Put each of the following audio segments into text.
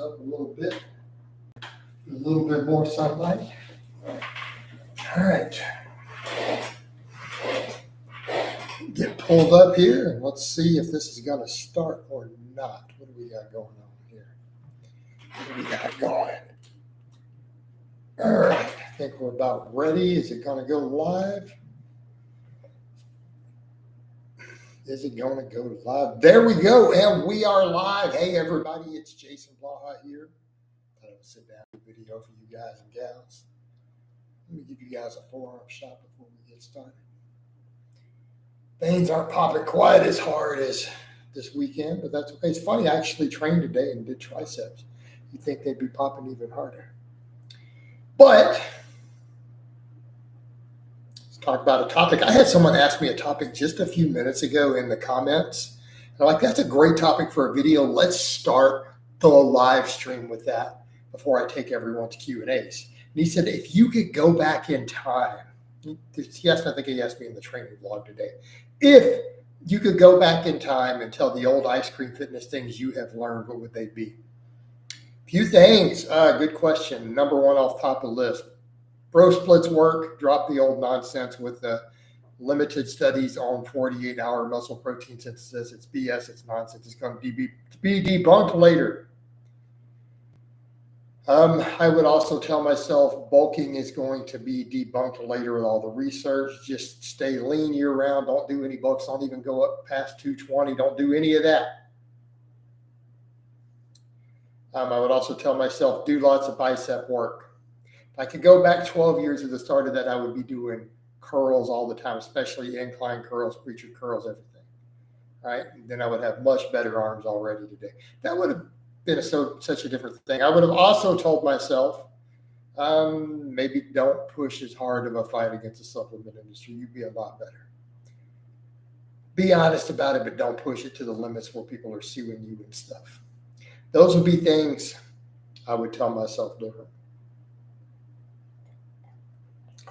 up a little bit more sunlight. All right. Get pulled up here and let's see if this is going to start or not. What do we got going on here? What do we got going? All right. I think we're about ready. Is it going to go live? Is it going to go live? There we go. And we are live. Hey, everybody. It's Jason Blaha here. I thought I would sit down and do a video for you guys and gals. Let me give you guys a forearm shot before we get started. Veins aren't popping quite as hard as this weekend, but that's okay. It's funny. I actually trained today and did triceps. You'd think they'd be popping even harder. But let's talk about a topic. I had someone ask me a topic just a few minutes ago in the comments. And I'm like, that's a great topic for a video. Let's start the live stream with that before I take everyone's Q&As. And he said, if you could go back in time, yes, I think he asked me in the training vlog today, if you could go back in time and tell the old ice cream fitness things you have learned, what would they be? Few things. Good question. Number one off top of the list. Bro splits work. Drop the old nonsense with the limited studies on 48-hour muscle protein synthesis. It's BS. It's nonsense. It's going to be debunked later. I would also tell myself bulking is going to be debunked later with all the research. Just stay lean year round. Don't do any bulks. Don't even go up past 220. Don't do any of that. I would also tell myself do lots of bicep work. If I could go back 12 years at the start of that, I would be doing curls all the time, especially incline curls, preacher curls, everything. Right? And then I would have much better arms already today. That would have been such a different thing. I would have also told myself, maybe don't push as hard of a fight against the supplement industry. You'd be a lot better. Be honest about it, but don't push it to the limits where people are suing you and stuff. Those would be things I would tell myself different.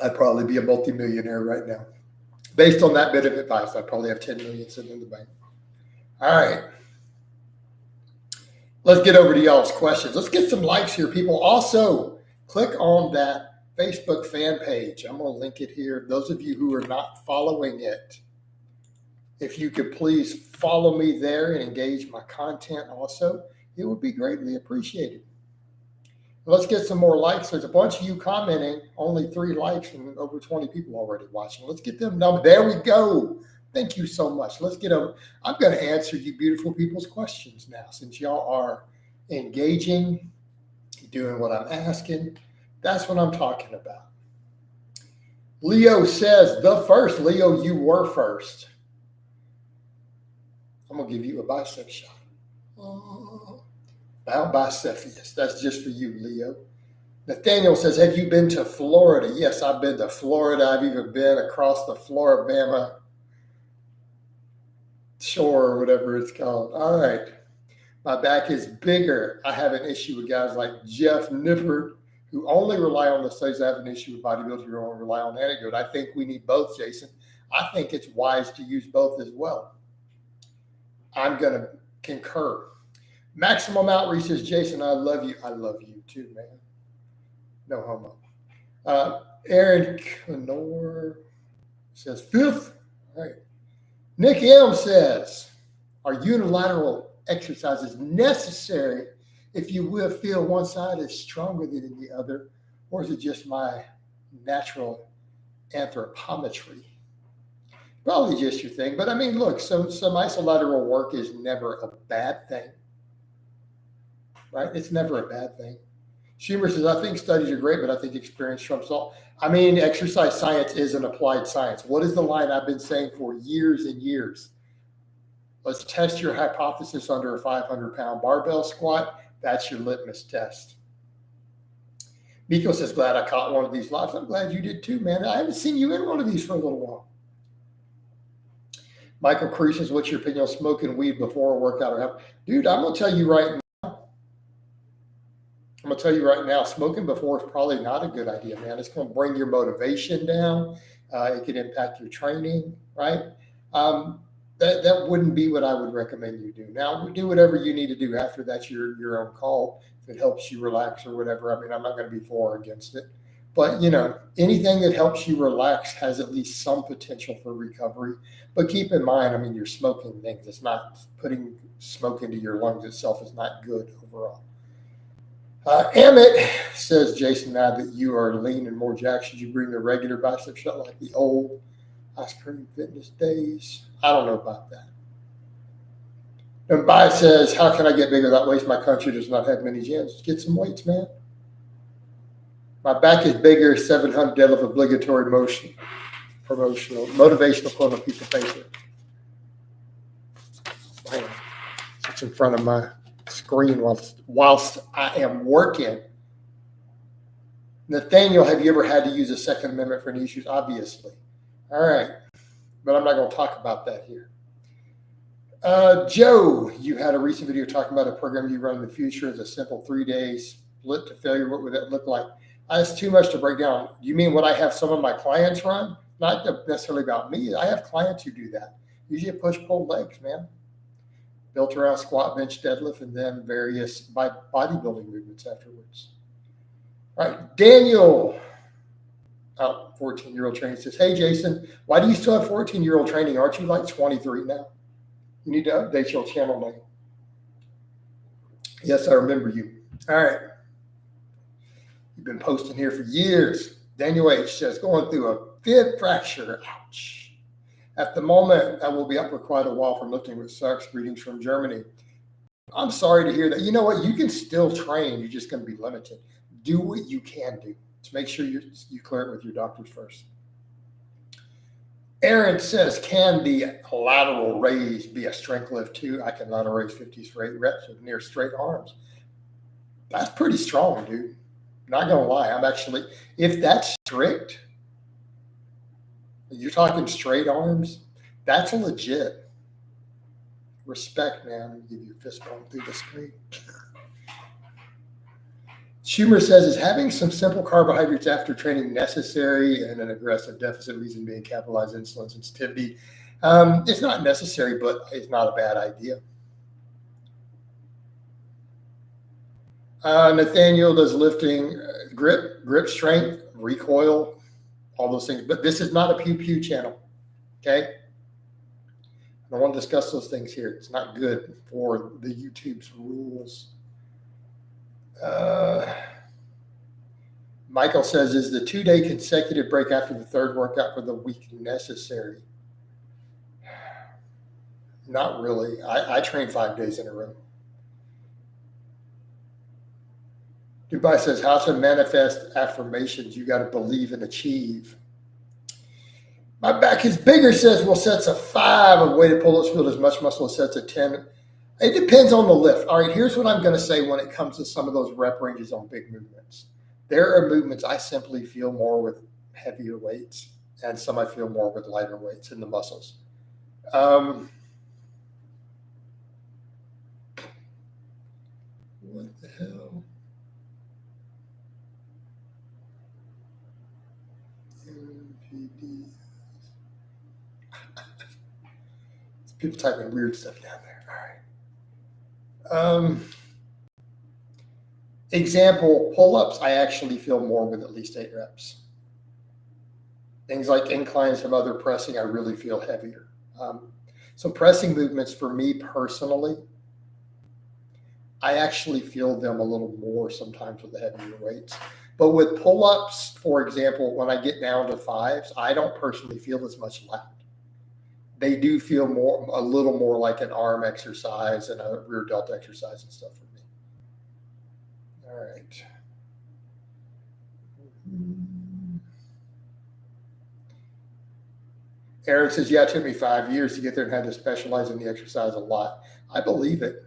I'd probably be a multimillionaire right now. Based on that bit of advice, I'd probably have 10 million sitting in the bank. All right. Let's get over to y'all's questions. Let's get some likes here, people. Also, click on that Facebook fan page. I'm going to link it here. Those of you who are not following it, if you could please follow me there and engage my content also, it would be greatly appreciated. Let's get some more likes. There's a bunch of you commenting, only 3 likes and over 20 people already watching. Let's get them numbers. There we go. Thank you so much. Let's get over. I'm going to answer you beautiful people's questions now since y'all are engaging, doing what I'm asking. That's what I'm talking about. Leo says, the first. Leo, you were first. I'm going to give you a bicep shot. Now, biceps. That's just for you, Leo. Nathaniel says, have you been to Florida? Yes, I've been to Florida. I've even been across the Floribama shore or whatever it's called. All right. My back is bigger. I have an issue with guys like Jeff Nippert who only rely on the studies. I have an issue with bodybuilders who only rely on anecdote. I think we need both, Jason. I think it's wise to use both as well. I'm going to concur. Maximum Outreach says, Jason, I love you. I love you too, man. No homo. Aaron Knorr says, 5th. All right. Nick M says, are unilateral exercises necessary if you will feel one side is stronger than the other, or is it just my natural anthropometry? Probably just your thing. But I mean, look, some isolateral work is never a bad thing. Right? It's never a bad thing. Schumer says, I think studies are great, but I think experience trumps all. I mean, exercise science is an applied science. What is the line I've been saying for years and years? Let's test your hypothesis under a 500-pound barbell squat. That's your litmus test. Miko says, glad I caught one of these lives. I'm glad you did too, man. I haven't seen you in one of these for a little while. Michael Cruz says, what's your opinion on smoking weed before a workout or after? Dude, I'm going to tell you right now, smoking before is probably not a good idea, man. It's going to bring your motivation down. It can impact your training, right? that wouldn't be what I would recommend you do. Now, do whatever you need to do. After that's your own call. If it helps you relax or whatever. I mean, I'm not going to be for or against it. But, anything that helps you relax has at least some potential for recovery. But keep in mind, I mean, you're smoking things. It's not putting smoke into your lungs itself is not good overall. Emmett says, Jason, now that you are lean and more jacked, should you bring the regular bicep shot like the old ice cream fitness days? I don't know about that. And Bai says, how can I get bigger without weights? My country does not have many gyms. Get some weights, man. My back is bigger, 700 deadlift obligatory motion, promotional, motivational quote on a piece of paper. Man, it's in front of my screen whilst I am working. Nathaniel, have you ever had to use a Second Amendment for any issues? Obviously. All right. But I'm not going to talk about that here. Joe, you had a recent video talking about a program you run in the future as a simple 3-day split to failure. What would that look like? That's too much to break down. You mean what I have some of my clients run? Not necessarily about me. I have clients who do that. Usually push-pull legs, man. Built around squat, bench, deadlift, and then various bodybuilding movements afterwards. All right, Daniel, 14-year-old training says, hey, Jason, why do you still have 14-year-old training? Aren't you like 23 now? You need to update your channel name. Yes, I remember you. All right. You've been posting here for years. Daniel H. says, going through a fifth fracture. Ouch. At the moment, I will be up for quite a while from lifting, which sucks. Greetings from Germany. I'm sorry to hear that. You know what? You can still train. You're just going to be limited. Do what you can do. Just make sure you clear it with your doctors first. Aaron says, can the lateral raise be a strength lift too? I can lateral raise 50 for 8 reps with near straight arms. That's pretty strong, dude. Not going to lie. I'm actually, if that's strict, you're talking straight arms, that's legit. Respect, man. I'm going to give you a fist bump through the screen. Schumer says, is having some simple carbohydrates after training necessary and an aggressive deficit, reason being capitalized insulin sensitivity? It's not necessary, but it's not a bad idea. Nathaniel does lifting, grip strength, recoil, all those things. But this is not a pew-pew channel, okay? I don't want to discuss those things here. It's not good for the YouTube's rules. Michael says, is the 2-day consecutive break after the third workout for the week necessary? Not really. I train 5 days in a row. Dubai says, how to manifest affirmations. You got to believe and achieve. My back is bigger, says, well, sets of 5 of weighted pull-ups build as much muscle as sets of 10. It depends on the lift. All right, here's what I'm going to say when it comes to some of those rep ranges on big movements. There are movements I simply feel more with heavier weights, and some I feel more with lighter weights in the muscles. What the hell? MPD. People typing weird stuff down there. All right. Example, pull-ups, I actually feel more with at least 8 reps. Things like inclines, some other pressing, I really feel heavier. So pressing movements for me personally, I actually feel them a little more sometimes with the heavier weights. But with pull-ups, for example, when I get down to 5s, I don't personally feel as much lat. They do feel a little more like an arm exercise and a rear delt exercise and stuff for me. All right. Aaron says, yeah, it took me 5 years to get there and had to specialize in the exercise a lot. I believe it.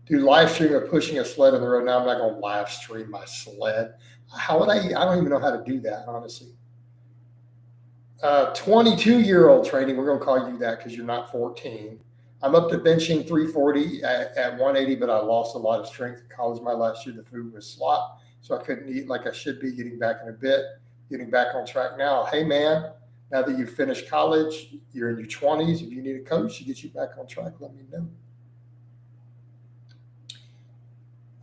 Do live stream of pushing a sled on the road. Now I'm not going to live stream my sled. How would I don't even know how to do that, honestly. 22-year-old training, we're going to call you that because you're not 14. I'm up to benching 340 at 180, but I lost a lot of strength in college my last year. The food was slop, so I couldn't eat like I should be, getting back in a bit, getting back on track now. Hey, man, Now that you've finished college, you're in your 20s. If you need a coach to get you back on track, let me know.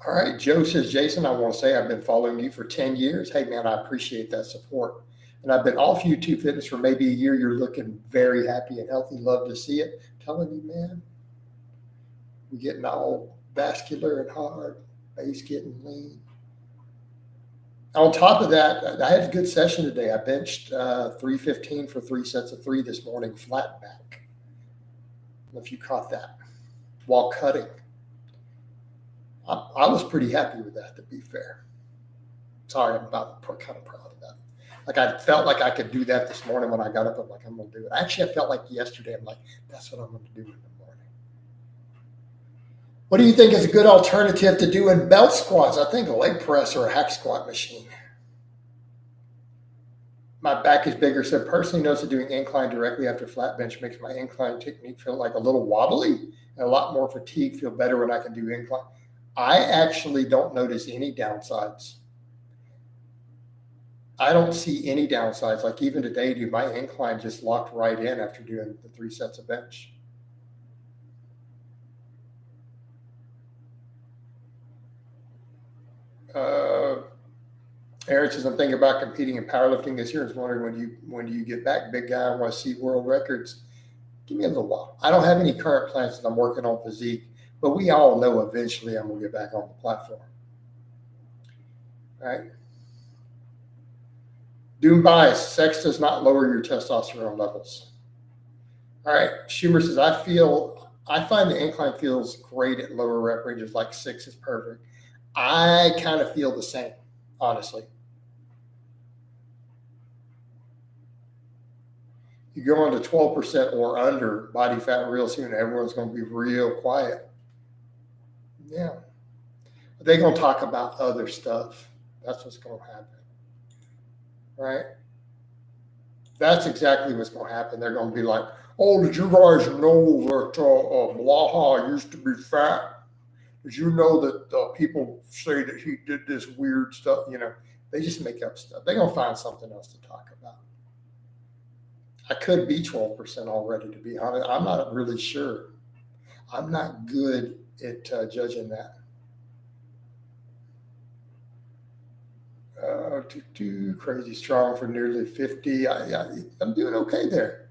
All right, Joe says, Jason, I want to say I've been following you for 10 years. Hey, man, I appreciate that support. And I've been off YouTube Fitness for maybe a year. You're looking very happy and healthy. Love to see it. Telling you, man, we're getting all vascular and hard, base getting lean. On top of that, I had a good session today. I benched 315 for 3 sets of 3 this morning, flat back. I don't know if you caught that, while cutting. I was pretty happy with that, to be fair. Sorry, I'm about kind of proud of that. Like, I felt like I could do that this morning when I got up. I'm like, I'm going to do it. Actually, I felt like yesterday, I'm like, that's what I'm going to do in the morning. What do you think is a good alternative to doing belt squats? I think a leg press or a hack squat machine. My back is bigger. So personally notice that doing incline directly after flat bench makes my incline technique feel like a little wobbly and a lot more fatigue, feel better when I can do incline. I actually don't notice any downsides. I don't see any downsides. Like even today, dude, my incline just locked right in after doing the 3 sets of bench. Aaron says, I'm thinking about competing in powerlifting this year. I was wondering when do you get back, big guy? I want to see world records. Give me a little while. I don't have any current plans that I'm working on physique, but we all know eventually I'm going to get back on the platform. All right. Doom bias. Sex does not lower your testosterone levels. All right. Schumer says, I find the incline feels great at lower rep ranges, like 6 is perfect. I kind of feel the same, honestly. You go on to 12% or under body fat real soon, everyone's going to be real quiet. Yeah. They're going to talk about other stuff. That's what's going to happen. Right? That's exactly what's going to happen. They're going to be like, oh, did you guys know that Blaha used to be fat? Did you know that people say that he did this weird stuff? You know, they just make up stuff. They're going to find something else to talk about. I could be 12% already, to be honest. I'm not really sure. I'm not good at judging that. Crazy strong for nearly 50. I'm doing okay there.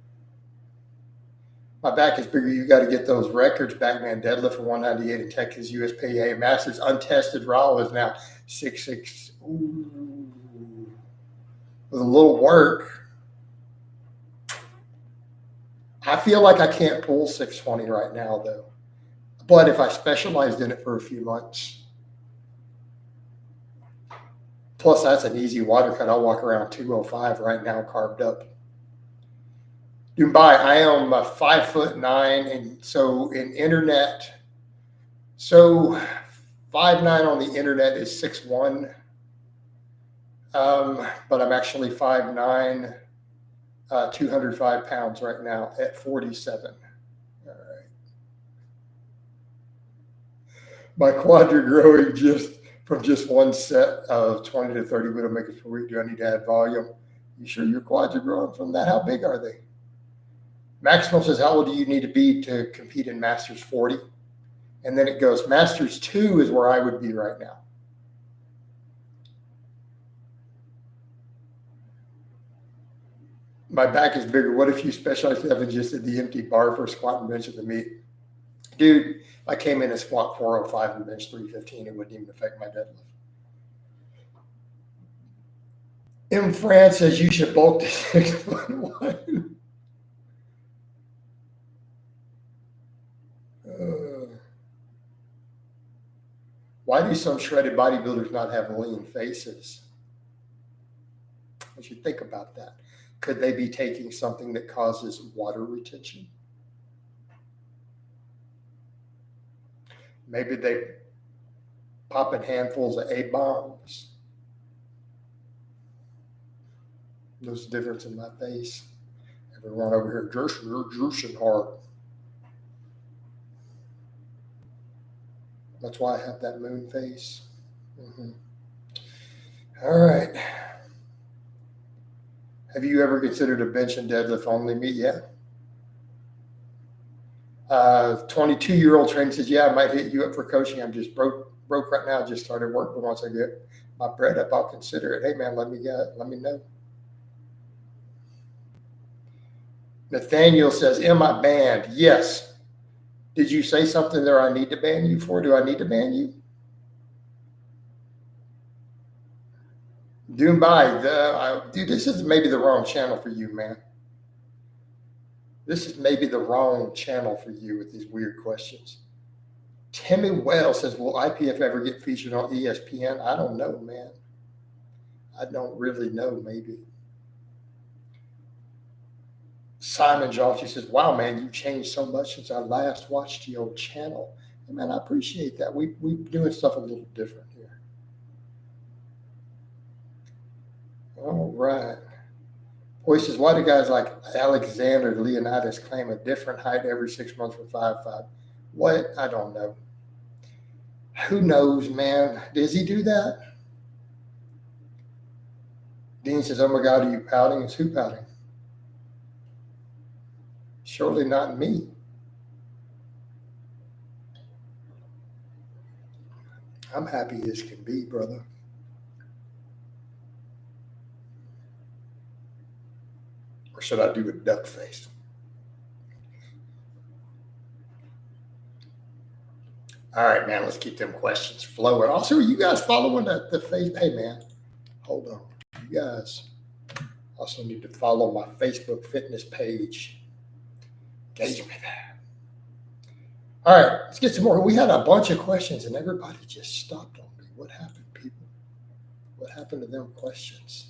My back is bigger. You got to get those records back, man. Deadlift for 198 in Texas, USPA Masters. Untested raw is now 6'6". Ooh. With a little work. I feel like I can't pull 620 right now, though. But if I specialized in it for a few months, plus that's an easy water cut. I'll walk around 205 right now, carved up. Dubai, I am 5'9", and so in internet, so 5'9" on the internet is 6'1", but I'm actually 5'9", 205 pounds right now at 47. All right. My quads are growing just from just one set of 20 to 30 widowmakers per week. Do I need to add volume? You sure your quads are growing from that? How big are they? Maximum says, how old do you need to be to compete in Masters 40? And then it goes, Masters 2 is where I would be right now. My back is bigger. What if you specialized in just at the empty bar for squat and bench at the meet? Dude, I came in and squat 405 and bench 315. It wouldn't even affect my deadlift. M. France says you should bulk to 6'1". Why do some shredded bodybuilders not have lean faces? I should think about that. Could they be taking something that causes water retention? Maybe they popping handfuls of A-bombs. There's a difference in my face. Everyone over here, Jason, you're juicing hard. That's why I have that moon face. All right. Have you ever considered a bench and deadlift only meet? Yeah. 22-year-old trainer says, yeah, I might hit you up for coaching. I'm just broke right now. Just started work, but once I get my bread up, I'll consider it. Hey man, let me know. Nathaniel says, am I banned? Yes. Did you say something there I need to ban you for? Do I need to ban you? Doombai, dude, this is maybe the wrong channel for you, man. This is maybe the wrong channel for you with these weird questions. Timmy Wells says, will IPF ever get featured on ESPN? I don't know, man. I don't really know, maybe. Simon Joffe says, wow, man, you changed so much since I last watched your channel. And man, I appreciate that. We're doing stuff a little different here. All right. Boy says, why do guys like Alexander Leonidas claim a different height every 6 months for 5'5"? What? I don't know. Who knows, man? Does he do that? Dean says, oh my God, are you pouting? Is who pouting? Surely not me. I'm happy as can be, brother. Or should I do a duck face? All right, man, let's keep them questions flowing. Also, are you guys following the face? Hey, man, hold on. You guys also need to follow my Facebook fitness page. Engage me there. All right, let's get some more. We had a bunch of questions, and everybody just stopped on me. What happened, people? What happened to them questions?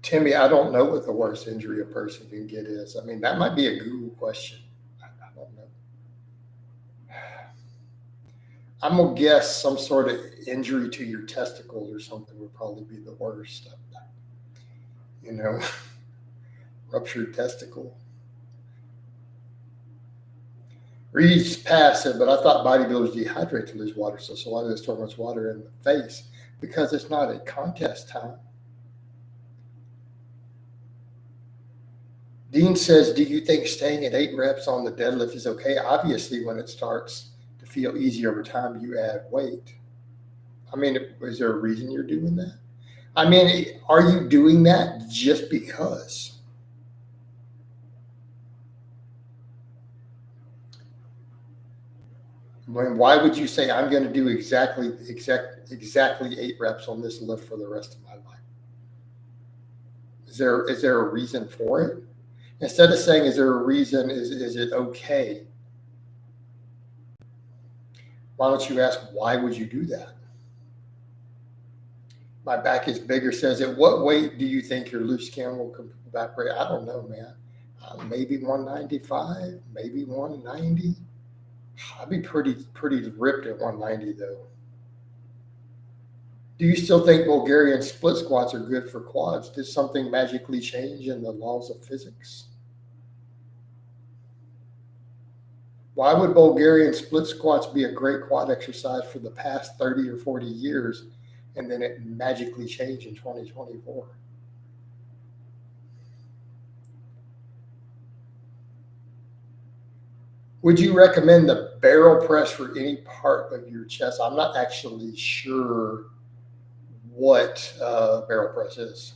Timmy, I don't know what the worst injury a person can get is. I mean, that might be a Google question. I don't know. I'm going to guess some sort of injury to your testicles or something would probably be the worst. You know, ruptured testicle. Reed's Pass said, but I thought bodybuilders dehydrate to lose water. So why do they store much water in the face? Because it's not a contest time. Dean says, do you think staying at 8 reps on the deadlift is okay? Obviously, when it starts to feel easy over time, you add weight. I mean, is there a reason you're doing that? I mean, are you doing that just because? I mean, why would you say I'm going to do exactly 8 reps on this lift for the rest of my life? Is there a reason for it? Instead of saying, is there a reason, is it okay? Why don't you ask, why would you do that? My back is bigger says, at what weight do you think your loose skin will evaporate? I don't know, man. Maybe 195, maybe 190. I'd be pretty ripped at 190, though. Do you still think Bulgarian split squats are good for quads? Did something magically change in the laws of physics? Why would Bulgarian split squats be a great quad exercise for the past 30 or 40 years, and then it magically changed in 2024? Would you recommend the barrel press for any part of your chest? I'm not actually sure what barrel press is.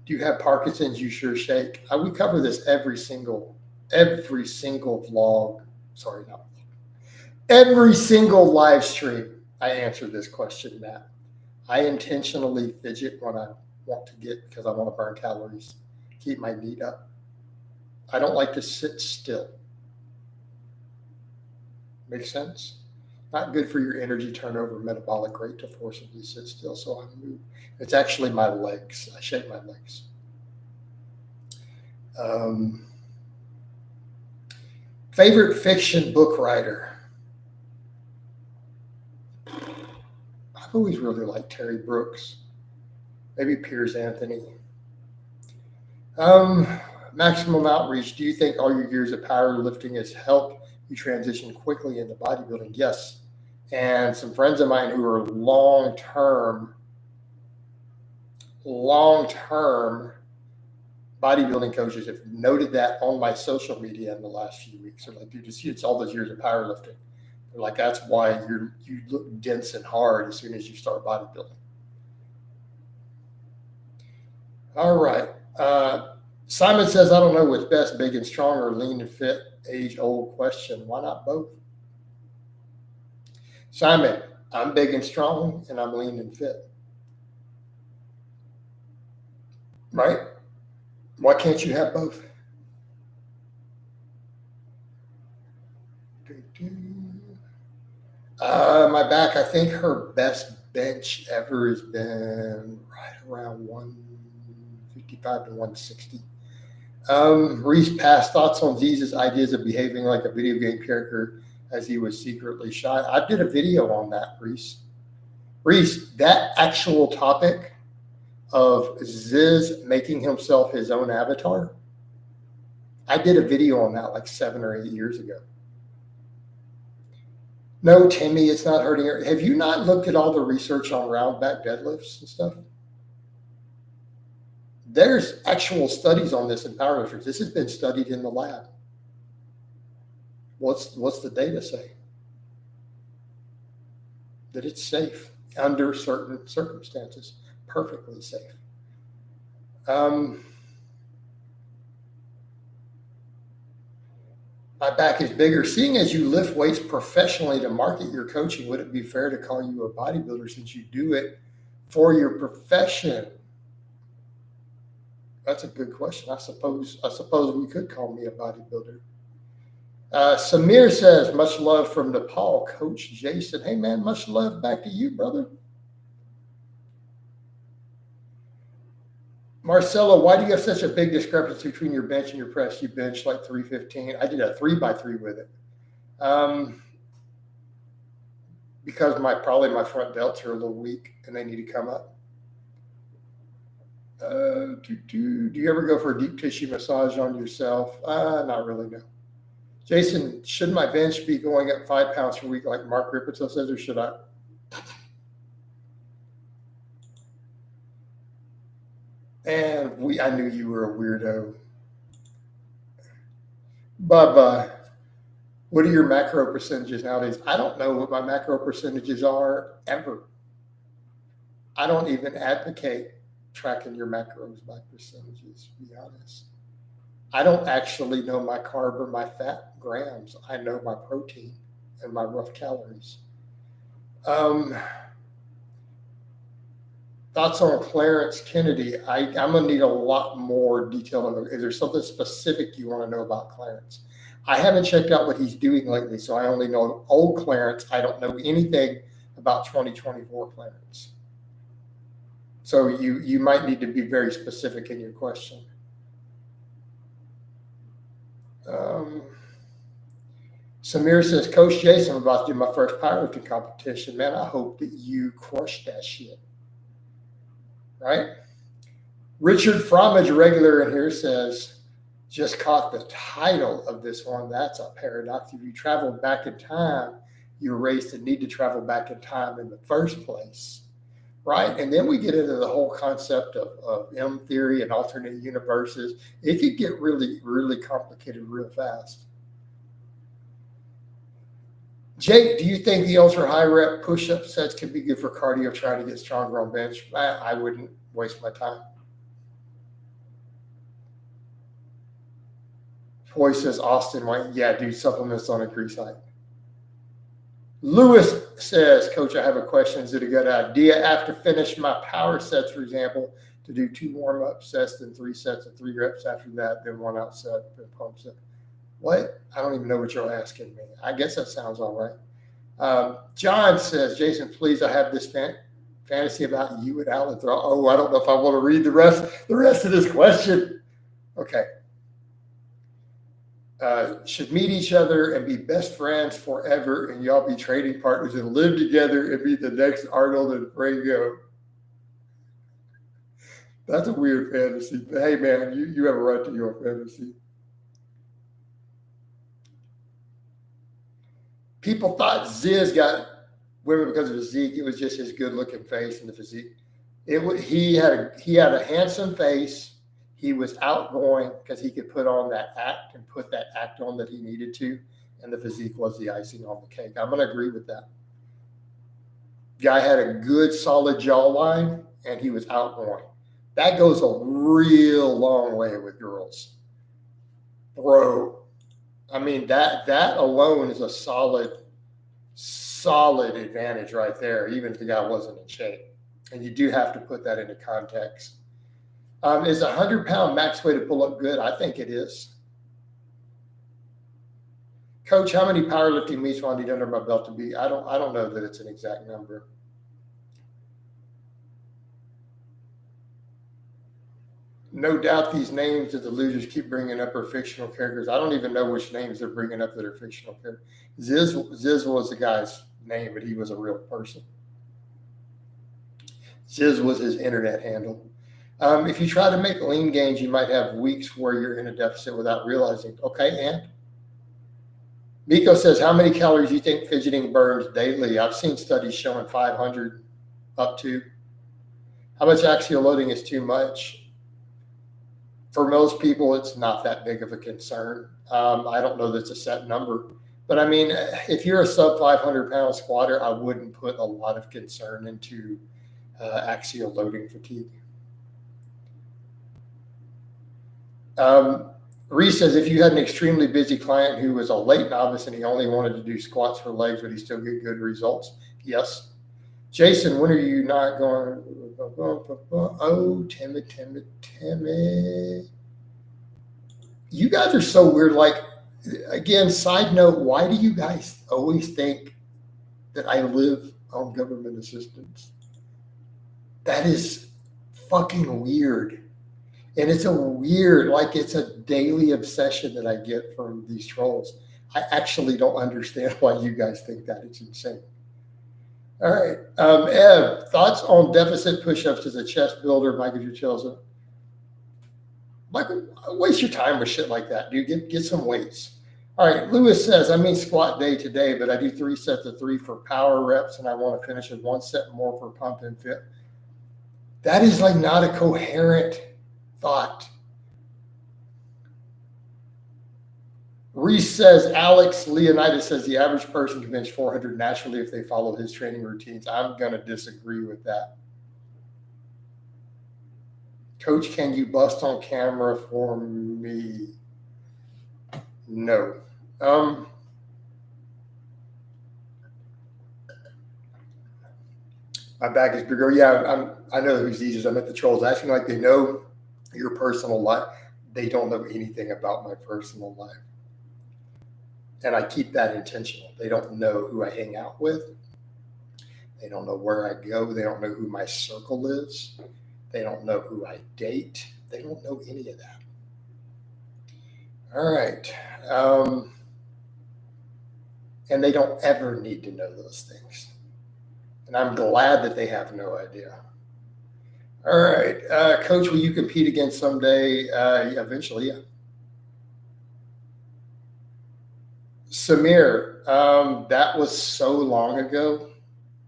Do you have Parkinson's? You sure shake. We cover this every single vlog. Sorry, not every single live stream. I answer this question, Matt. I intentionally fidget when I want to because I want to burn calories, keep my knee up. I don't like to sit still. Makes sense? Not good for your energy turnover metabolic rate to forcibly sit still, so I move. It's actually my legs. I shake my legs. Favorite fiction book writer? I've always really liked Terry Brooks. Maybe Piers Anthony. Maximum outreach. Do you think all your years of powerlifting has helped you transition quickly into bodybuilding. Yes. And some friends of mine who are long-term bodybuilding coaches have noted that on my social media in the last few weeks. They're like, dude, it's all those years of powerlifting. They're like, that's why you look dense and hard as soon as you start bodybuilding. All right. Simon says, I don't know what's best, big and strong or lean and fit. Age-old question. Why not both? Simon, I'm big and strong, and I'm lean and fit. Right? Why can't you have both? My back, I think her best bench ever has been right around 155 to 160. Reese passed thoughts on Jesus' ideas of behaving like a video game character as he was secretly shy. I did a video on that, Reese. Reese, that actual topic of Ziz making himself his own avatar, I did a video on that like 7 or 8 years ago. No, Timmy, it's not hurting her. Have you not looked at all the research on round back deadlifts and stuff? There's actual studies on this in powerlifters. This has been studied in the lab. What's the data say? That it's safe under certain circumstances, perfectly safe. My back is bigger. Seeing as you lift weights professionally to market your coaching, would it be fair to call you a bodybuilder since you do it for your profession? That's a good question. I suppose we could call me a bodybuilder. Samir says, much love from Nepal, Coach Jason. Hey, man, much love back to you, brother. Marcelo, why do you have such a big discrepancy between your bench and your press? You bench like 315. I did a 3x3 with it. Because probably my front delts are a little weak and they need to come up. Do you ever go for a deep tissue massage on yourself? Not really, no. Jason, should my bench be going up 5 pounds per week like Mark Ripperto says, or should I? And I knew you were a weirdo. Bye-bye. What are your macro percentages nowadays? I don't know what my macro percentages are ever. I don't even advocate tracking your macros by percentages, to be honest. I don't actually know my carb or my fat grams. I know my protein and my rough calories. Thoughts on Clarence Kennedy? I'm going to need a lot more detail. Is there something specific you want to know about Clarence? I haven't checked out what he's doing lately, so I only know old Clarence. I don't know anything about 2024 Clarence. So you might need to be very specific in your question. Samir says, Coach Jason, I'm about to do my first powerlifting competition. Man, I hope that you crush that shit. Right? Richard Fromage, regular in here, says, just caught the title of this one. That's a paradox. If you travel back in time, you erase the need to travel back in time in the first place. Right? And then we get into the whole concept of M theory and alternate universes. It could get really, really complicated real fast. Jake, do you think the ultra high rep push-up sets can be good for cardio trying to get stronger on bench? I wouldn't waste my time. Foy says, Austin, yeah, do supplements on increased height. Lewis says, Coach, I have a question. Is it a good idea after finish my power sets, for example, to do 2 warm-up sets, then 3 sets and 3 reps after that, then 1 out set, then pump set? What? I don't even know what you're asking me. I guess that sounds all right. John says, Jason, please, I have this fantasy about you and Alan. Oh, I don't know if I want to read the rest of this question. Okay. Should meet each other and be best friends forever, and y'all be trading partners and live together and be the next Arnold and Frango. That's a weird fantasy. But hey, man, you have a right to your fantasy. People thought Ziz got women because of his physique. It was just his good-looking face and the physique. He had a handsome face. He was outgoing because he could put on that act and put that act on that he needed to, and the physique was the icing on the cake. I'm going to agree with that. Guy had a good, solid jawline, and he was outgoing. That goes a real long way with girls, bro. I mean, that alone is a solid advantage right there, even if the guy wasn't in shape. And you do have to put that into context. Is a 100-pound max weight to pull up good? I think it is. Coach, how many powerlifting meets will I need under my belt to be? I don't know that it's an exact number. No doubt these names that the losers keep bringing up are fictional characters. I don't even know which names they're bringing up that are fictional characters. Ziz was the guy's name, but he was a real person. Ziz was his internet handle. If you try to make lean gains, you might have weeks where you're in a deficit without realizing. Okay, and Miko says, how many calories do you think fidgeting burns daily? I've seen studies showing 500 up to. How much axial loading is too much? For most people, it's not that big of a concern. I don't know that's a set number. But I mean, if you're a sub 500-pound squatter, I wouldn't put a lot of concern into axial loading fatigue. Reese says, if you had an extremely busy client who was a late novice and he only wanted to do squats for legs, would he still get good results? Yes. Jason, when are you not going? Oh, Timmy. You guys are so weird. Like, again, side note, why do you guys always think that I live on government assistance? That is fucking weird. And it's it's a daily obsession that I get from these trolls. I actually don't understand why you guys think that. It's insane. All right. Ev, thoughts on deficit push-ups as a chest builder, Michael Juchelza? Michael, waste your time with shit like that, dude. Get some weights. All right. Lewis says, I mean squat day today, but I do 3 sets of 3 for power reps, and I want to finish with 1 set more for pump and fit. That is like not a coherent thought. Reese says, Alex Leonidas says the average person can bench 400 naturally if they follow his training routines. I'm going to disagree with that. Coach, can you bust on camera for me? No. My back is bigger. Yeah, I know who's these. I'm at the trolls acting like they know your personal life. They don't know anything about my personal life. And I keep that intentional. They don't know who I hang out with. They don't know where I go. They don't know who my circle is. They don't know who I date. They don't know any of that. All right. And they don't ever need to know those things. And I'm glad that they have no idea. All right. Coach, will you compete again someday? Eventually, yeah. Samir, that was so long ago.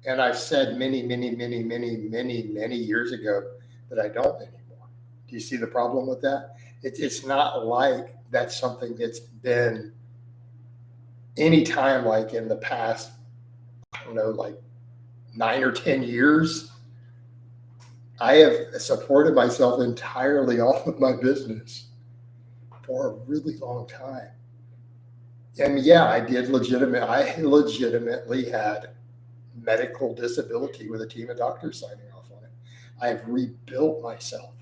And I've said many years ago that I don't anymore. Do you see the problem with that? It's not like that's something that's been any time like in the past, I don't know, like 9 or 10 years. I have supported myself entirely off of my business for a really long time. And yeah, I legitimately had medical disability with a team of doctors signing off on it. I've rebuilt myself.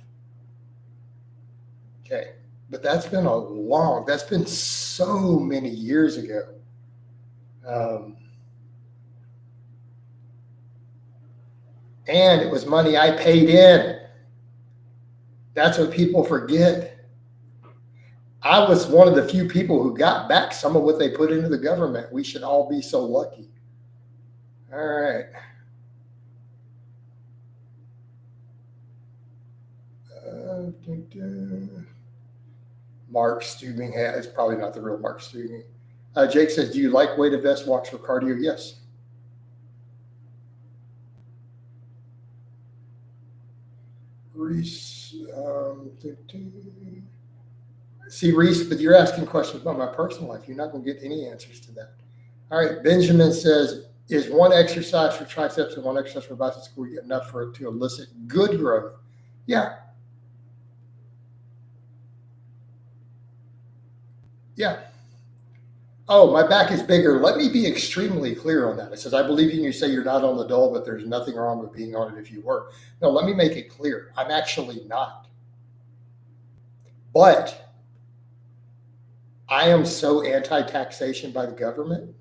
Okay. But that's been so many years ago. And it was money I paid in. That's what people forget. I was one of the few people who got back some of what they put into the government. We should all be so lucky. All right. Mark Stubing, it's probably not the real Mark Stubing. Jake says, do you like weighted vest walks for cardio? Yes. Reese, see, Reese, but you're asking questions about my personal life. You're not going to get any answers to that. All right. Benjamin says, is one exercise for triceps and one exercise for biceps enough for it to elicit good growth? Yeah. Yeah. Oh, my back is bigger. Let me be extremely clear on that. It says, I believe you say you're not on the dole, but there's nothing wrong with being on it if you were. No, let me make it clear. I'm actually not. But I am so anti-taxation by the government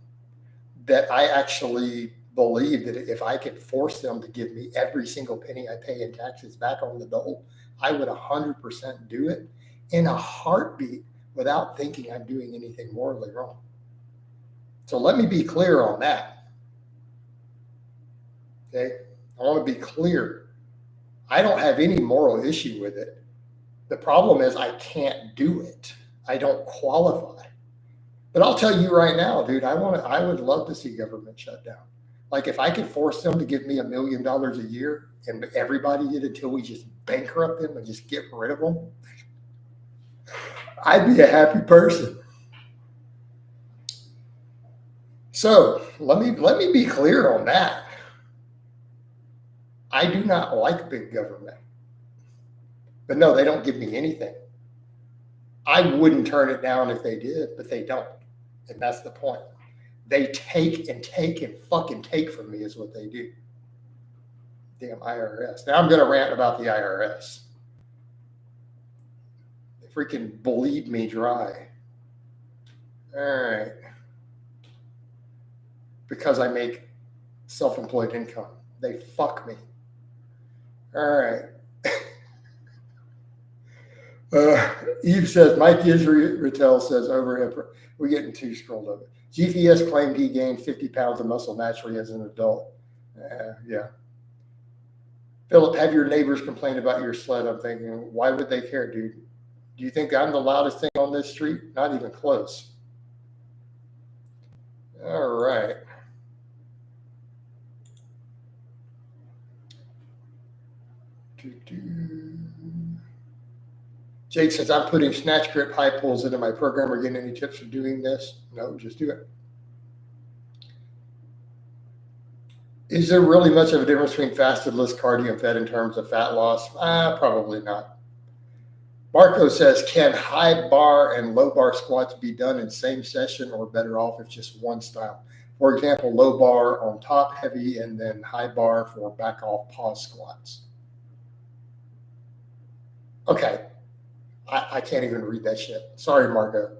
that I actually believe that if I could force them to give me every single penny I pay in taxes back on the dole, I would 100% do it in a heartbeat without thinking I'm doing anything morally wrong. So let me be clear on that. Okay. I want to be clear. I don't have any moral issue with it. The problem is I can't do it. I don't qualify. But I'll tell you right now, dude, I would love to see government shut down. Like if I could force them to give me $1 million a year and everybody did until we just bankrupt them and just get rid of them, I'd be a happy person. So let me be clear on that. I do not like big government. But no, they don't give me anything. I wouldn't turn it down if they did, but they don't. And that's the point. They take and fucking take from me is what they do. Damn IRS. Now I'm going to rant about the IRS. They freaking bleed me dry. All right. Because I make self-employed income. They fuck me. All right. Eve says, Mike Israel says, overhead. We're getting too scrolled over. GPS claimed he gained 50 pounds of muscle naturally as an adult. Yeah. Philip, have your neighbors complain about your sled? I'm thinking, why would they care, dude? Do you think I'm the loudest thing on this street? Not even close. All right. Jake says, I'm putting snatch grip high pulls into my program. Are you getting any tips for doing this? No, just do it. Is there really much of a difference between fasted list cardio and fed in terms of fat loss? Probably not. Marco says, can high bar and low bar squats be done in same session or better off if just one style? For example, low bar on top heavy and then high bar for back off pause squats. Okay. I can't even read that shit. Sorry, Marco.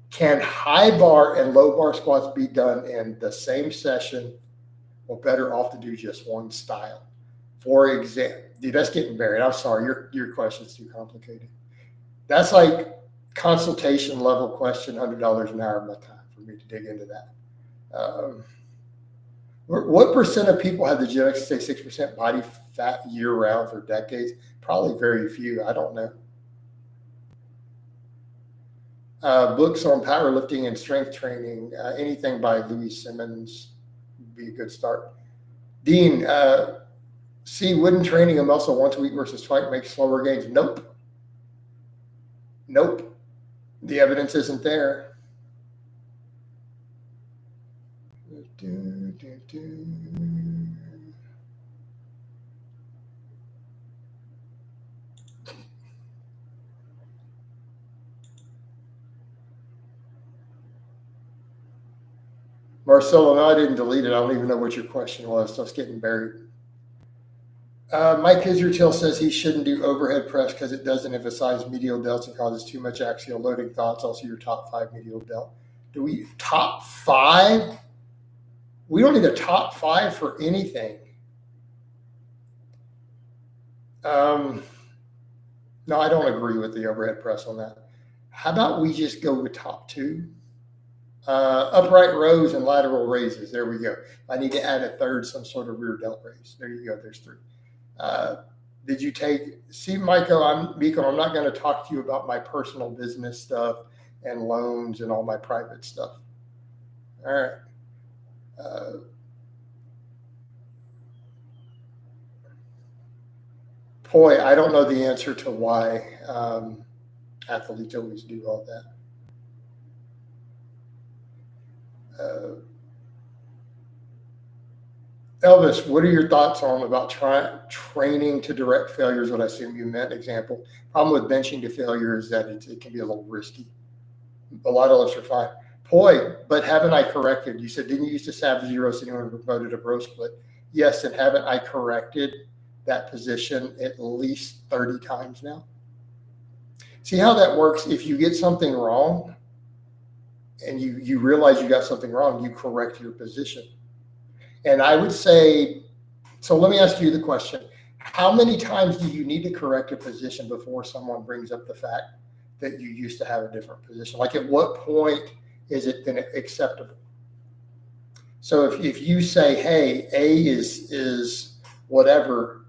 Can high bar and low bar squats be done in the same session or better off to do just one style? For example, dude, that's getting buried. I'm sorry. Your question's too complicated. That's like consultation level question, $100 an hour of my time for me to dig into that. What percent of people have the genetics to say 6% body fat year round for decades? Probably very few. I don't know. Books on powerlifting and strength training, anything by Louis Simmons would be a good start. Dean, wouldn't training a muscle once a week versus twice make slower gains? Nope. The evidence isn't there. Marcelo, no, I didn't delete it. I don't even know what your question was, so it's getting buried. Mike Israel says he shouldn't do overhead press because it doesn't emphasize medial delts and causes too much axial loading. Thoughts? Also, your top 5 medial delt. Do we top 5? We don't need a top 5 for anything. No, I don't agree with the overhead press on that. How about we just go with top 2? Upright rows and lateral raises. There we go. I need to add a third, some sort of rear delt raise. There you go. There's 3. Did you see, Michael, I'm not going to talk to you about my personal business stuff and loans and all my private stuff. All right. Boy, I don't know the answer to why athletes always do all that. Elvis, what are your thoughts on about training to direct failures? What I assume you meant example. Problem with benching to failure is that it can be a little risky. A lot of us are fine. Boy, but haven't I corrected? You said, didn't you used to have zero sitting when promoted a bro split? Yes, and haven't I corrected that position at least 30 times now? See how that works? If you get something wrong and you realize you got something wrong, you correct your position. And I would say, so let me ask you the question. How many times do you need to correct a position before someone brings up the fact that you used to have a different position? Like at what point is it then acceptable? So if you say, hey, A is whatever,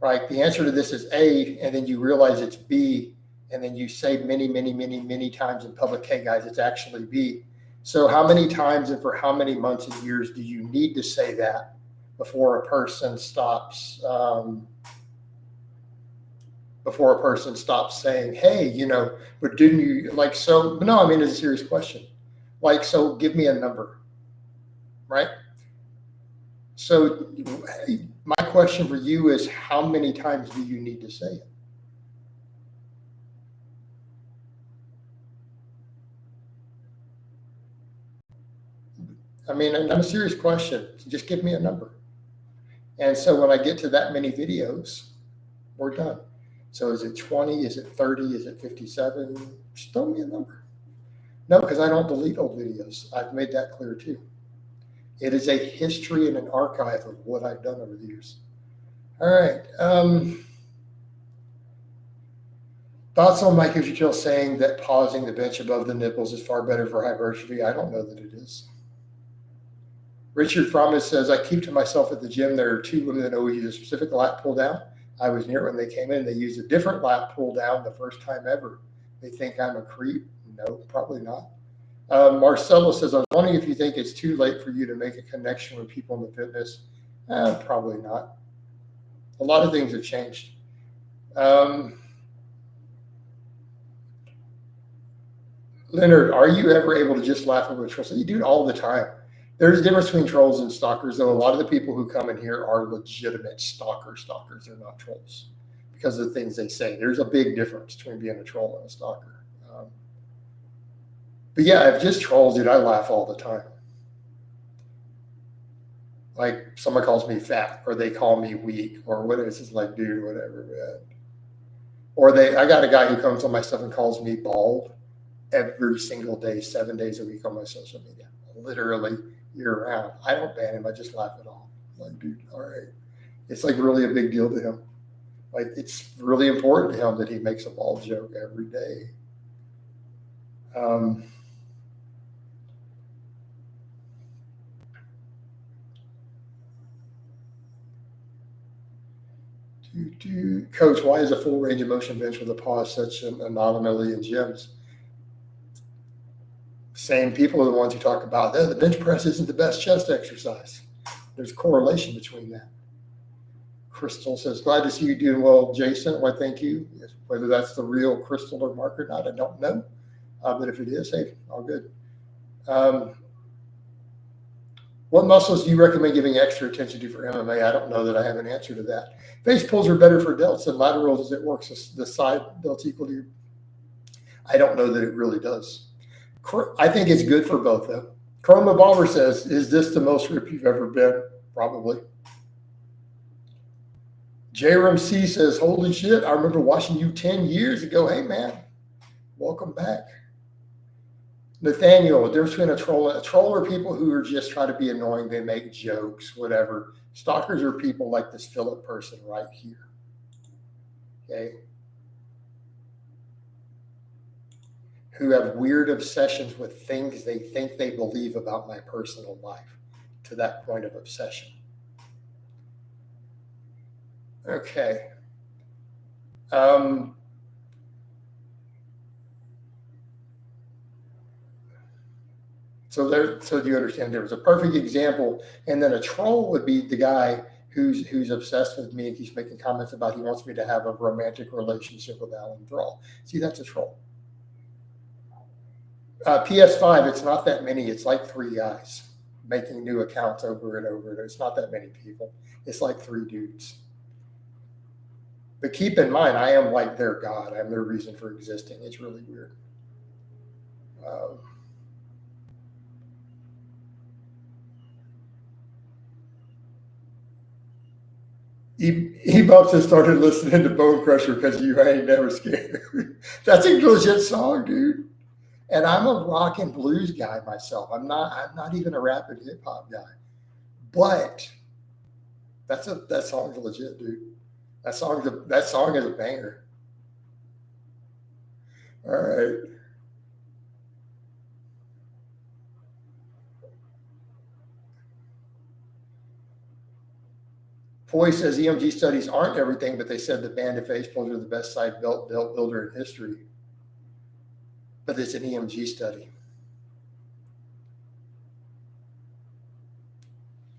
right? The answer to this is A, and then you realize it's B, and then you say many times in public, hey guys, it's actually B. So how many times and for how many months and years do you need to say that before a person stops saying, hey, but didn't you like, so no, I mean, it's a serious question. Like, so give me a number, right? So my question for you is, how many times do you need to say it? I mean, and a serious question. Just give me a number. And so when I get to that many videos, we're done. So is it 20? Is it 30? Is it 57? Just throw me a number. No, because I don't delete old videos. I've made that clear too. It is a history and an archive of what I've done over the years. All right. Thoughts on Mike Uchichil saying that pausing the bench above the nipples is far better for hypertrophy? I don't know that it is. Richard Fromus says, I keep to myself at the gym. There are two women that always use a specific lat pull down. I was near when they came in. They used a different lat pull down the first time ever. They think I'm a creep. No, probably not. Marcelo says, I was wondering if you think it's too late for you to make a connection with people in the fitness. Probably not. A lot of things have changed. Leonard, are you ever able to just laugh at a troll? You do it all the time. There's a difference between trolls and stalkers, though. A lot of the people who come in here are legitimate stalkers. They're not trolls because of the things they say. There's a big difference between being a troll and a stalker. But yeah, if just trolls, dude, I laugh all the time. Like someone calls me fat, or they call me weak, or whatever. It's just like, dude, whatever, man. Or I got a guy who comes on my stuff and calls me bald every single day, 7 days a week on my social media, literally year round. I don't ban him. I just laugh it off. Like, dude, all right. It's like really a big deal to him. Like, it's really important to him that he makes a bald joke every day. Coach, why is a full range of motion bench with a pause such an anomaly in gyms? Same people are the ones who talk about that. The bench press isn't the best chest exercise. There's a correlation between that. Crystal says, glad to see you doing well, Jason. Why, thank you. Whether that's the real Crystal or Mark or not, I don't know. But if it is, hey, all good. What muscles do you recommend giving extra attention to for MMA? I don't know that I have an answer to that. Face pulls are better for delts and laterals as it works. The side delts equal to you. I don't know that it really does. I think it's good for both, though. Chroma Bomber says, is this the most ripped you've ever been? Probably. J-Ram C says, holy shit, I remember watching you 10 years ago. Hey, man, welcome back. Nathaniel, there's between a troll are people who are just trying to be annoying. They make jokes, whatever. Stalkers are people like this Philip person right here. Okay. Who have weird obsessions with things they think they believe about my personal life to that point of obsession. Okay. So do you understand? There was a perfect example, and then a troll would be the guy who's obsessed with me and keeps making comments about he wants me to have a romantic relationship with Alan Thrall. See, that's a troll. PS5, it's not that many. It's like 3 guys making new accounts over and over. It's not that many people. It's like 3 dudes. But keep in mind, I am like their god. I'm their reason for existing. It's really weird. He bumps and started listening to Bone Crusher because you ain't never scared. That's a legit song, dude. And I'm a rock and blues guy myself. I'm not even a rap and hip hop guy. But that song's legit, dude. That song is a banger. All right. Foy says EMG studies aren't everything, but they said the band of face pulls are the best side belt builder in history. But it's an EMG study.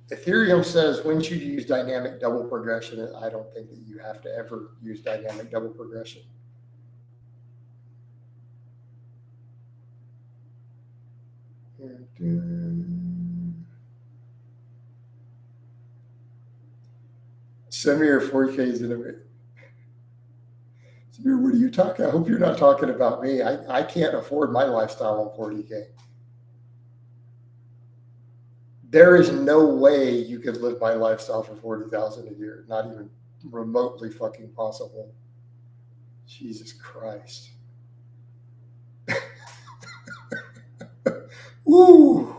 Ethereum says, when should you use dynamic double progression? I don't think that you have to ever use dynamic double progression. Send me your 4Ks in a minute. What are you talking? I hope you're not talking about me. I can't afford my lifestyle on 40K. There is no way you could live my lifestyle for 40,000 a year. Not even remotely fucking possible. Jesus Christ. Woo.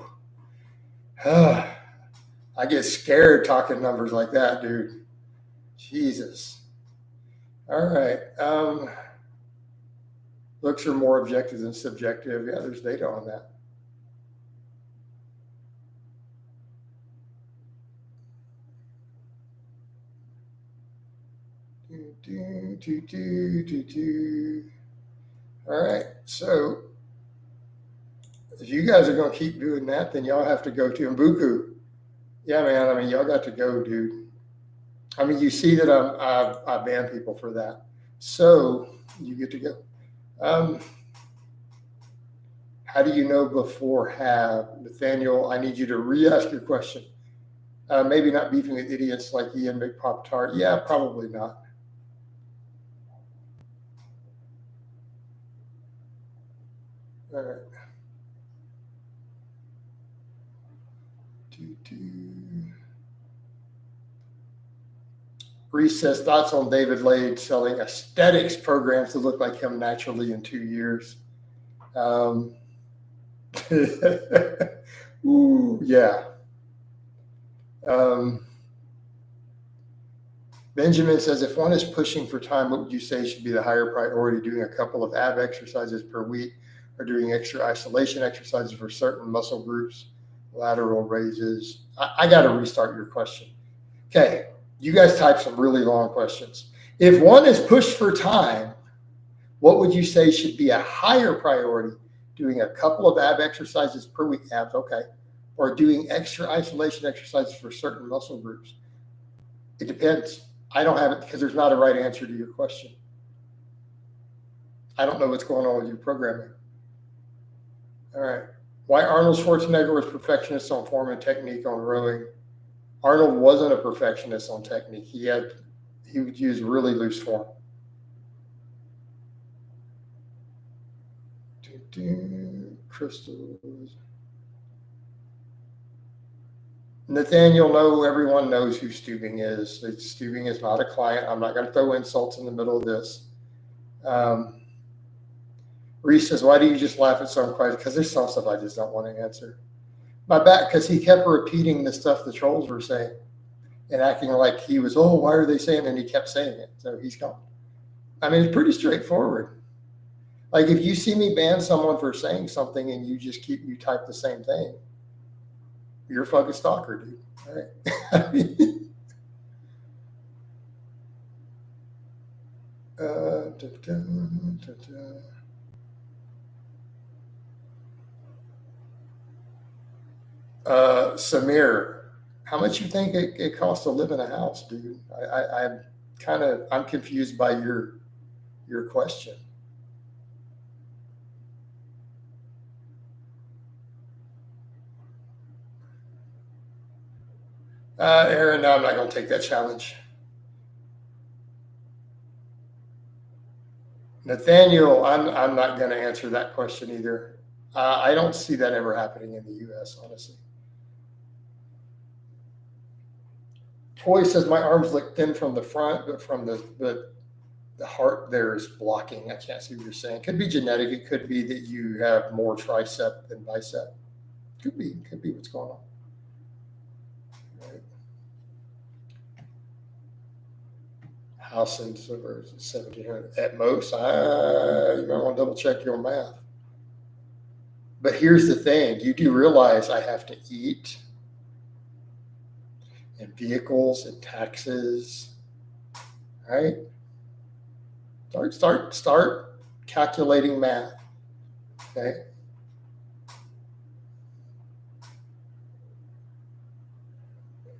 I get scared talking numbers like that, dude. Jesus. All right. Looks are more objective than subjective. Yeah, there's data on that. All right. So if you guys are going to keep doing that, then y'all have to go to Mbuku. Yeah, man. I mean, y'all got to go, dude. I mean, you see that I ban people for that. So you get to go. How do you know before have? Nathaniel, I need you to re-ask your question. Maybe not beefing with idiots like Ian McPop-Tart. Yeah, probably not. All right. Reese says, thoughts on David Lade selling aesthetics programs to look like him naturally in 2 years. Ooh, yeah. Benjamin says, if one is pushing for time, what would you say should be the higher priority, doing a couple of ab exercises per week or doing extra isolation exercises for certain muscle groups, lateral raises? I got to restart your question. Okay, you guys typed some really long questions. If one is pushed for time, what would you say should be a higher priority, doing a couple of ab exercises per week, abs, okay, or doing extra isolation exercises for certain muscle groups? It depends. I don't have it because there's not a right answer to your question. I don't know what's going on with your programming. All right. Why Arnold Schwarzenegger was perfectionist on form and technique on rowing. Arnold wasn't a perfectionist on technique. He would use really loose form. Crystals. Nathaniel, no, everyone knows who Stubing is. Stubing is not a client. I'm not going to throw insults in the middle of this. Reese says, why do you just laugh at some questions? Because there's some stuff I just don't want to answer. My back, because he kept repeating the stuff the trolls were saying and acting like he was, oh, why are they saying it? And he kept saying it. So he's gone. I mean, it's pretty straightforward. Like if you see me ban someone for saying something and you type the same thing, you're a fucking stalker, dude. All right. Samir, how much you think it costs to live in a house, dude? I'm confused by your question. Aaron, no, I'm not going to take that challenge. Nathaniel, I'm not going to answer that question either. I don't see that ever happening in the U.S., honestly. Troy says my arms look thin from the front, but from the heart there is blocking. I can't see what you're saying. Could be genetic. It could be that you have more tricep than bicep. Could be what's going on. Right. House in 1,700 at most. You might want to double check your math. But here's the thing: you do realize I have to eat, and vehicles and taxes, right? Start calculating math. Okay.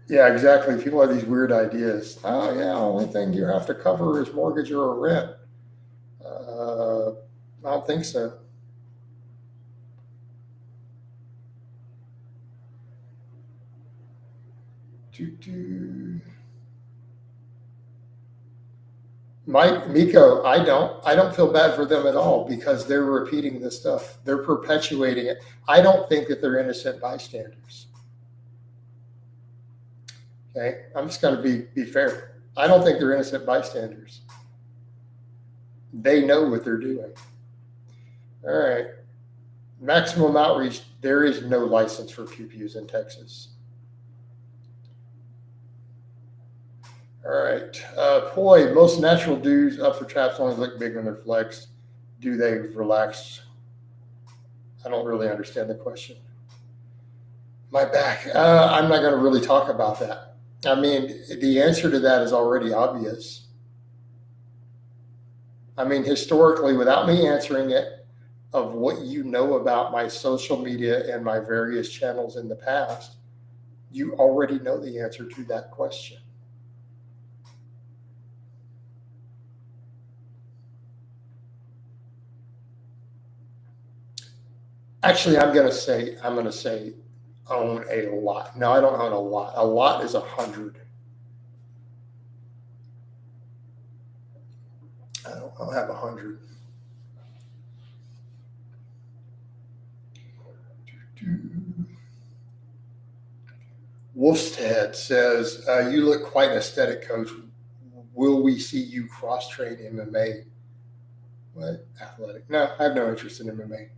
Yeah, exactly. People have these weird ideas. Oh yeah, only thing you have to cover is mortgage or rent. I don't think so. Mike, Miko, I don't feel bad for them at all because they're repeating this stuff. They're perpetuating it. I don't think that they're innocent bystanders. Okay, I'm just going to be fair. I don't think they're innocent bystanders. They know what they're doing. All right. Maximum outreach. There is no license for pew-pews in Texas. All right. Poi, most natural dudes upper traps only look big when they're flexed. Do they relax? I don't really understand the question. My back. I'm not going to really talk about that. I mean, the answer to that is already obvious. I mean, historically, without me answering it, of what you know about my social media and my various channels in the past, you already know the answer to that question. Actually, I'm going to say own a lot. No, I don't own a lot. A lot is 100. I don't have 100. Wolfstead says, you look quite aesthetic, coach. Will we see you cross-train MMA? What? Athletic? No, I have no interest in MMA.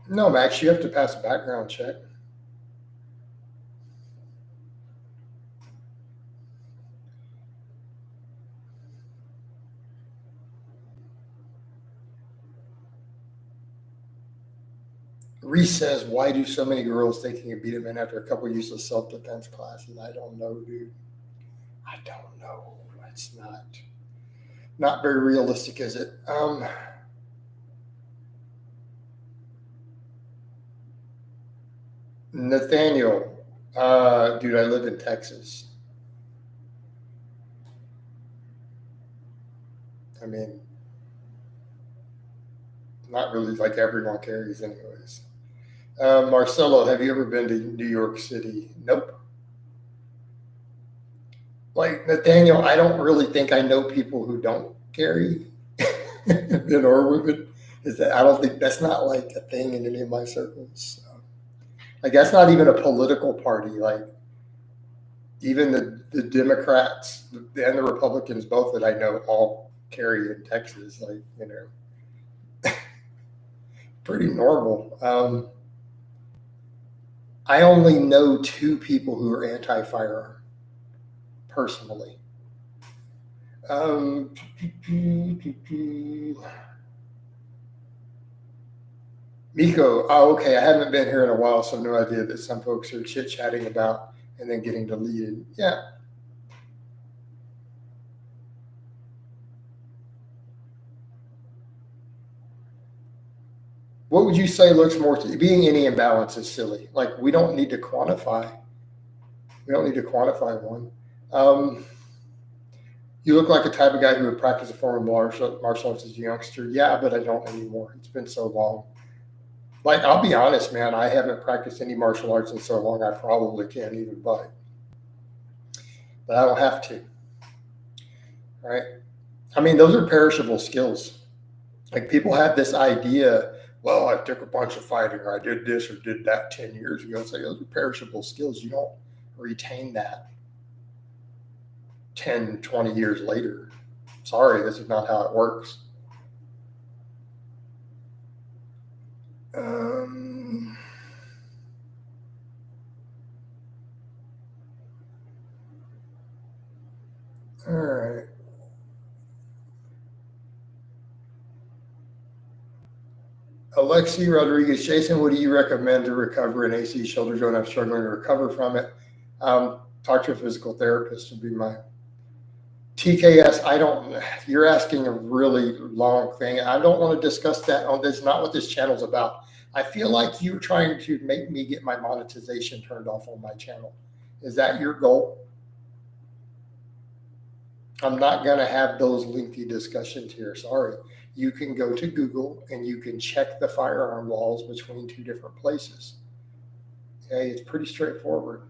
No, Max, you have to pass a background check. Reese says, why do so many girls think you can beat a man after a couple of useless self-defense classes? I don't know, dude. I don't know. It's not very realistic, is it? Nathaniel, dude, I live in Texas. I mean, not really like everyone carries, anyways. Marcelo, have you ever been to New York City? Nope. Like Nathaniel, I don't really think I know people who don't carry men or women. I don't think that's not like a thing in any of my circles. Like that's not even a political party. Like even the Democrats and the Republicans, both that I know, all carry in Texas. Like pretty normal. I only know 2 people who are anti-firearm personally. Miko, oh, okay. I haven't been here in a while, so no idea that some folks are chit-chatting about and then getting deleted. Yeah. What would you say looks more to being any imbalance is silly? Like we don't need to quantify. We don't need to quantify one. You look like a type of guy who would practice a form of martial arts as a youngster. Yeah, but I don't anymore. It's been so long. Like, I'll be honest, man, I haven't practiced any martial arts in so long, I probably can't even bite. But I don't have to, right? I mean, those are perishable skills. Like, people have this idea, well, I took a bunch of fighting, or I did this or did that 10 years ago. It's like, those are perishable skills. You don't retain that 10, 20 years later. Sorry, this is not how it works. All right. Alexi Rodriguez, Jason, what do you recommend to recover an AC shoulder joint? I'm struggling to recover from it. Talk to a physical therapist would be my TKS. You're asking a really long thing. I don't want to discuss that. That's not what this channel's about. I feel like you're trying to make me get my monetization turned off on my channel. Is that your goal? I'm not going to have those lengthy discussions here. Sorry. You can go to Google and you can check the firearm laws between two different places. Okay, it's pretty straightforward.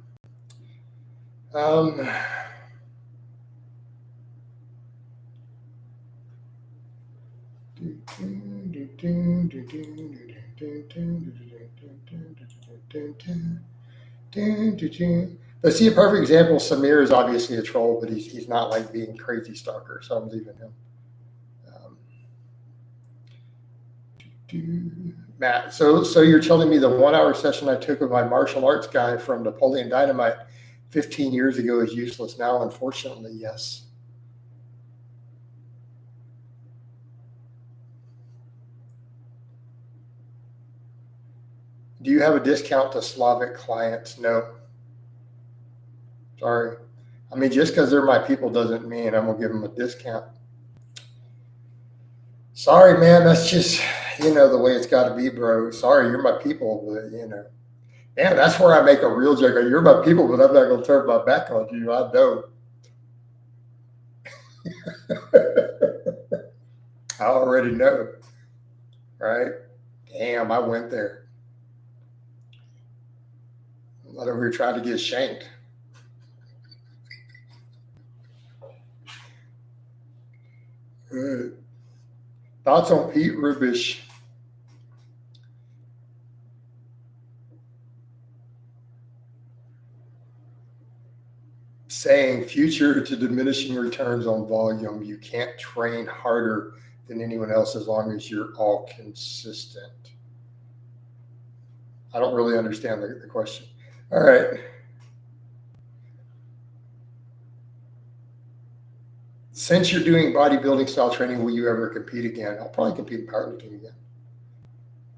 But see, a perfect example, Samir is obviously a troll, but he's not like being crazy stalker, so I'm leaving him. Matt, so you're telling me the 1 hour session I took with my martial arts guy from Napoleon Dynamite 15 years ago is useless now? Unfortunately, yes. Do you have a discount to Slavic clients? No. Sorry. I mean, just because they're my people doesn't mean I'm going to give them a discount. Sorry, man. That's just, the way it's got to be, bro. Sorry, you're my people, but, Man, that's where I make a real joke. You're my people, but I'm not going to turn my back on you. I know. I already know. Right? Damn, I went there. I'm not over here trying to get shanked. Good. Thoughts on Pete Rubish? Saying future to diminishing returns on volume. You can't train harder than anyone else as long as you're all consistent. I don't really understand the question. All right. Since you're doing bodybuilding style training, will you ever compete again? I'll probably compete in powerlifting again.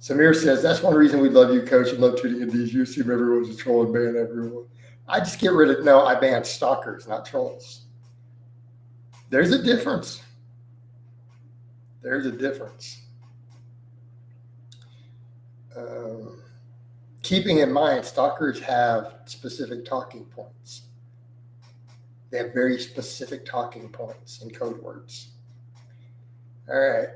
Samir says, that's one reason we love you, coach, and love tuning in these. You assume everyone's a troll and ban everyone. I just get rid of, I ban stalkers, not trolls. There's a difference. There's a difference. Keeping in mind, stalkers have specific talking points. They have very specific talking points and code words. All right.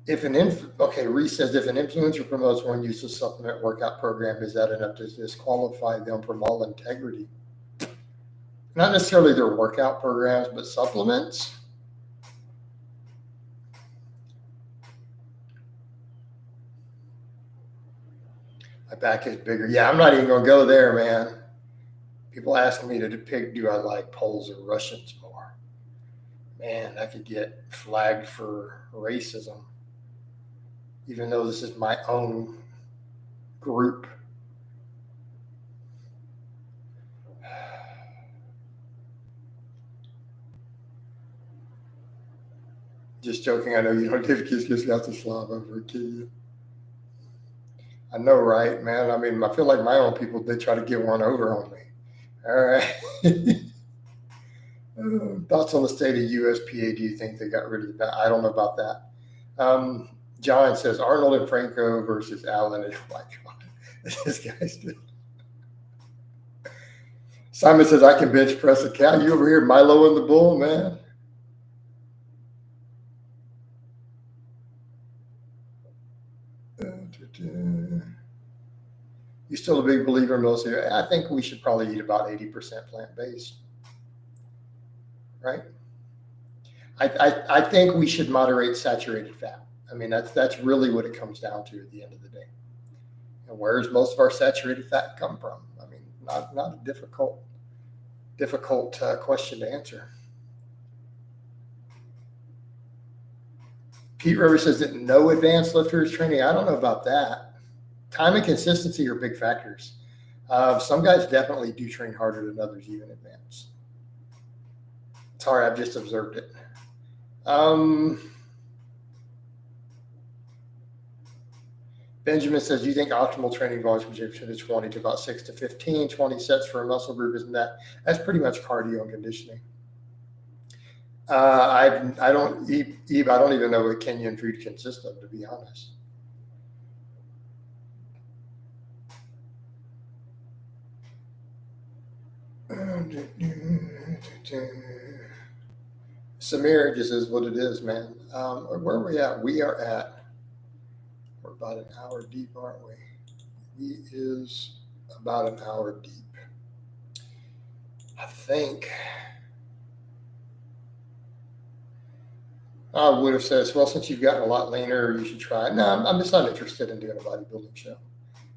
Reese says, if an influencer promotes one use of supplement workout program, is that enough to disqualify them from all integrity? Not necessarily their workout programs, but supplements. My back is bigger. Yeah, I'm not even going to go there, man. People ask me to pick, do I like Poles or Russians more? Man, I could get flagged for racism, even though this is my own group. Just joking. I know you don't give kiss out to Slav over a kid. I know, right, man? I mean, I feel like my own people, they try to get one over on me. All right. Thoughts on the state of USPA? Do you think they got rid of the bat? I don't know about that. John says Arnold and Franco versus Allen. And, oh my God, this guy's good. Simon says I can bench press a cow. You over here, Milo and the Bull, man. You still a big believer in military? I think we should probably eat about 80% plant-based, right? I think we should moderate saturated fat. I mean, that's really what it comes down to at the end of the day. And where does most of our saturated fat come from? I mean, not a difficult question to answer. Pete Rivers says that no advanced lifters training. I don't know about that. Time and consistency are big factors. Some guys definitely do train harder than others, even advanced. Sorry, I've just observed it. Benjamin says, do you think optimal training volume from 10 to 20 to about 6 to 15, 20 sets for a muscle group? Isn't that? That's pretty much cardio and conditioning. I don't even know what Kenyan food consists of, to be honest. Samir just is what it is, man. Where are we at? We're about an hour deep, aren't we? He is about an hour deep. I think I would have said, well, since you've gotten a lot leaner, you should try it. No, I'm just not interested in doing a bodybuilding show.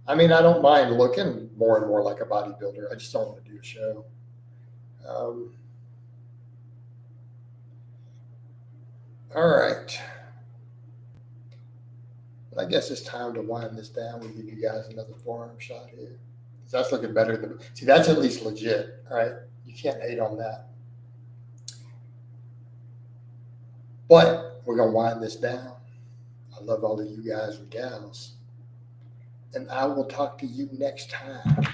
I mean, I don't mind looking more and more like a bodybuilder. I just don't want to do a show. All right. But I guess it's time to wind this down. We'll give you guys another forearm shot here. That's looking better than, see, that's at least legit, right? You can't hate on that. But we're going to wind this down. I love all of you guys and gals. And I will talk to you next time.